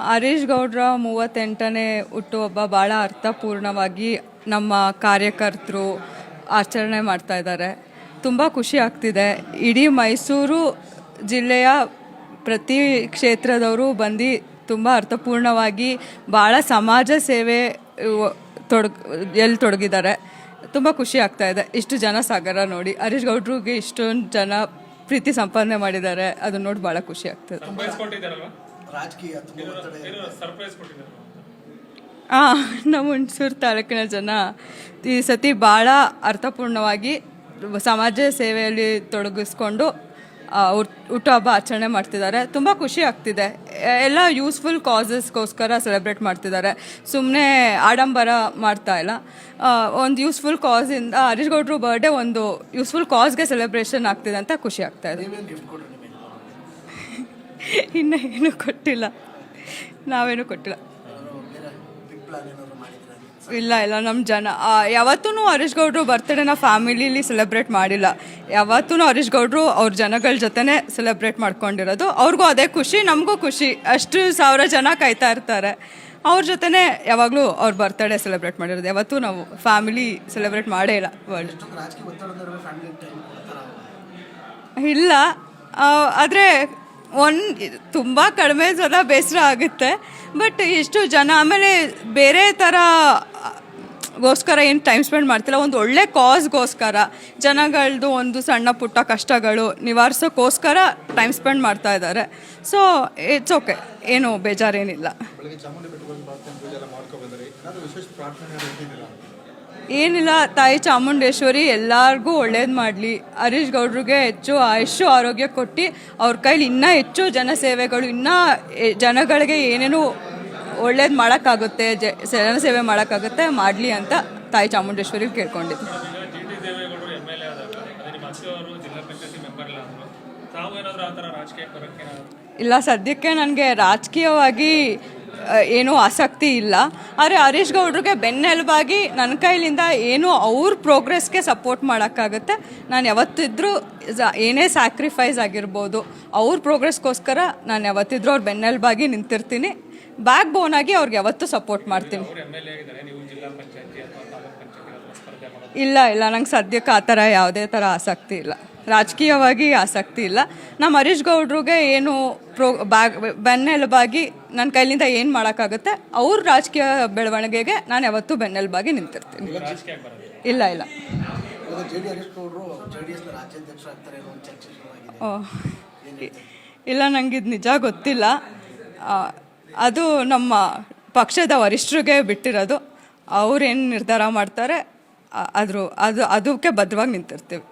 ಹರೀಶ್ ಗೌಡ್ರ 38ನೇ ಹುಟ್ಟುಹಬ್ಬ ಭಾಳ ಅರ್ಥಪೂರ್ಣವಾಗಿ ನಮ್ಮ ಕಾರ್ಯಕರ್ತರು ಆಚರಣೆ ಮಾಡ್ತಾ ಇದ್ದಾರೆ. ತುಂಬ ಖುಷಿ ಆಗ್ತಿದೆ. ಇಡೀ ಮೈಸೂರು ಜಿಲ್ಲೆಯ ಪ್ರತಿ ಕ್ಷೇತ್ರದವರು ಬಂದು ತುಂಬ ಅರ್ಥಪೂರ್ಣವಾಗಿ ಭಾಳ ಸಮಾಜ ಸೇವೆ ತೊಡಗಿದ್ದಾರೆ. ತುಂಬ ಖುಷಿ ಆಗ್ತಾ ಇದೆ. ಇಷ್ಟು ಜನ ಸಾಗರ ನೋಡಿ, ಹರೀಶ್ ಗೌಡ್ರಿಗೆ ಇಷ್ಟೊಂದು ಜನ ಪ್ರೀತಿ ಸಂಪಾದನೆ ಮಾಡಿದ್ದಾರೆ. ಅದನ್ನ ನೋಡಿ ಭಾಳ ಖುಷಿ ಆಗ್ತದೆ. ನಮ್ಮ ಹುಣಸೂರು ತಾಲೂಕಿನ ಜನ ಈ ಸತಿ ಭಾಳ ಅರ್ಥಪೂರ್ಣವಾಗಿ ಸಮಾಜ ಸೇವೆಯಲ್ಲಿ ತೊಡಗಿಸ್ಕೊಂಡು ಹುಟ್ಟುಹಬ್ಬ ಆಚರಣೆ ಮಾಡ್ತಿದ್ದಾರೆ. ತುಂಬ ಖುಷಿ ಆಗ್ತಿದೆ. ಎಲ್ಲ ಯೂಸ್ಫುಲ್ ಕಾಸಸ್ಗೋಸ್ಕರ ಸೆಲೆಬ್ರೇಟ್ ಮಾಡ್ತಿದ್ದಾರೆ. ಸುಮ್ಮನೆ ಆಡಂಬರ ಮಾಡ್ತಾ ಇಲ್ಲ. ಒಂದು ಯೂಸ್ಫುಲ್ ಕಾಸಿಂದ ಹರೀಶ್ ಗೌಡ್ರು ಬರ್ಡೇ ಒಂದು ಯೂಸ್ಫುಲ್ ಕಾಸ್ಗೆ ಸೆಲೆಬ್ರೇಷನ್ ಆಗ್ತಿದೆ ಅಂತ ಖುಷಿ ಆಗ್ತಾ ಇದೆ. ಇನ್ನೂ ಏನೂ ಕೊಟ್ಟಿಲ್ಲ, ನಾವೇನು ಕೊಟ್ಟಿಲ್ಲ. ಇಲ್ಲ ನಮ್ಮ ಜನ ಯಾವತ್ತೂ ಹರೀಶ್ ಗೌಡ್ರು ಬರ್ತ್ಡೇನ ಫ್ಯಾಮಿಲಿಲಿ ಸೆಲೆಬ್ರೇಟ್ ಮಾಡಿಲ್ಲ. ಯಾವತ್ತೂ ಹರೀಶ್ ಗೌಡ್ರು ಅವ್ರ ಜನಗಳ ಜೊತೆನೇ ಸೆಲೆಬ್ರೇಟ್ ಮಾಡ್ಕೊಂಡಿರೋದು. ಅವ್ರಿಗೂ ಅದೇ ಖುಷಿ, ನಮಗೂ ಖುಷಿ. ಅಷ್ಟು 1000 ಜನ ಕಾಯ್ತಾ ಇರ್ತಾರೆ. ಅವ್ರ ಜೊತೆನೇ ಯಾವಾಗಲೂ ಅವ್ರ ಬರ್ತ್ಡೇ ಸೆಲೆಬ್ರೇಟ್ ಮಾಡಿರೋದು. ಯಾವತ್ತೂ ನಾವು ಫ್ಯಾಮಿಲಿ ಸೆಲೆಬ್ರೇಟ್ ಮಾಡೇ ಇಲ್ಲ. ಇಲ್ಲ, ಆದರೆ ತುಂಬ ಕಡಿಮೆ ಜನ ಬೇಸರ ಆಗುತ್ತೆ. ಬಟ್ ಇಷ್ಟು ಜನ ಆಮೇಲೆ ಬೇರೆ ಥರಗೋಸ್ಕರ ಏನು ಟೈಮ್ ಸ್ಪೆಂಡ್ ಮಾಡ್ತಿಲ್ಲ. ಒಂದು ಒಳ್ಳೆ ಕಾಸ್ಗೋಸ್ಕರ ಜನಗಳದ್ದು ಒಂದು ಸಣ್ಣ ಪುಟ್ಟ ಕಷ್ಟಗಳು ನಿವಾರಿಸೋಕ್ಕೋಸ್ಕರ ಟೈಮ್ ಸ್ಪೆಂಡ್ ಮಾಡ್ತಾ ಇದ್ದಾರೆ. ಸೊ ಇಟ್ಸ್ ಓಕೆ, ಏನು ಬೇಜಾರೇನಿಲ್ಲ. ಏನಿಲ್ಲ, ತಾಯಿ ಚಾಮುಂಡೇಶ್ವರಿ ಎಲ್ಲರಿಗೂ ಒಳ್ಳೇದು ಮಾಡಲಿ. ಹರೀಶ್ ಗೌಡ್ರಿಗೆ ಹೆಚ್ಚು ಆಯುಷ್ಯ ಆರೋಗ್ಯ ಕೊಟ್ಟು ಅವ್ರ ಕೈಲಿ ಇನ್ನೂ ಹೆಚ್ಚು ಜನಸೇವೆಗಳು, ಇನ್ನೂ ಜನಗಳಿಗೆ ಏನೇನು ಒಳ್ಳೇದು ಮಾಡೋಕ್ಕಾಗುತ್ತೆ, ಜನಸೇವೆ ಮಾಡೋಕ್ಕಾಗುತ್ತೆ ಮಾಡಲಿ ಅಂತ ತಾಯಿ ಚಾಮುಂಡೇಶ್ವರಿ ಕೇಳ್ಕೊಂಡಿದ್ದೆ. ಇಲ್ಲ, ಸದ್ಯಕ್ಕೆ ನನಗೆ ರಾಜಕೀಯವಾಗಿ ಏನೂ ಆಸಕ್ತಿ ಇಲ್ಲ. ಆದರೆ ಹರೀಶ್ ಗೌಡ್ರಿಗೆ ಬೆನ್ನೆಲುಬಾಗಿ ನನ್ನ ಕೈಲಿಂದ ಏನು ಅವ್ರ ಪ್ರೋಗ್ರೆಸ್ಗೆ ಸಪೋರ್ಟ್ ಮಾಡೋಕ್ಕಾಗುತ್ತೆ ನಾನು ಯಾವತ್ತಿದ್ರೂ ಏನೇ ಸ್ಯಾಕ್ರಿಫೈಸ್ ಆಗಿರ್ಬೋದು, ಅವ್ರ ಪ್ರೋಗ್ರೆಸ್ಗೋಸ್ಕರ ನಾನು ಯಾವತ್ತಿದ್ರೂ ಅವ್ರ ಬೆನ್ನೆಲುಬಾಗಿ ನಿಂತಿರ್ತೀನಿ. ಬ್ಯಾಕ್ ಬೋನ್ ಆಗಿ ಅವ್ರಿಗೆ ಯಾವತ್ತೂ ಸಪೋರ್ಟ್ ಮಾಡ್ತೀನಿ. ಇಲ್ಲ ನಂಗೆ ಸದ್ಯಕ್ಕೆ ಆ ಥರ ಯಾವುದೇ ಥರ ಆಸಕ್ತಿ ಇಲ್ಲ. ರಾಜಕೀಯವಾಗಿ ಆಸಕ್ತಿ ಇಲ್ಲ. ನಮ್ಮ ಹರೀಶ್ ಗೌಡ್ರಿಗೆ ಏನು ಬೆನ್ನೆಲುಬಾಗಿ ನನ್ನ ಕೈಲಿಂದ ಏನು ಮಾಡೋಕ್ಕಾಗುತ್ತೆ ಅವ್ರ ರಾಜಕೀಯ ಬೆಳವಣಿಗೆಗೆ ನಾನು ಯಾವತ್ತೂ ಬೆನ್ನೆಲುಬಾಗಿ ನಿಂತಿರ್ತೀನಿ. ಇಲ್ಲ ಇಲ್ಲ, ನಂಗಿದು ನಿಜ ಗೊತ್ತಿಲ್ಲ. ಅದು ನಮ್ಮ ಪಕ್ಷದ ವರಿಷ್ಠರಿಗೆ ಬಿಟ್ಟಿರೋದು. ಅವ್ರೇನು ನಿರ್ಧಾರ ಮಾಡ್ತಾರೆ ಅದಕ್ಕೆ ಬದ್ಧವಾಗಿ ನಿಂತಿರ್ತೀವಿ.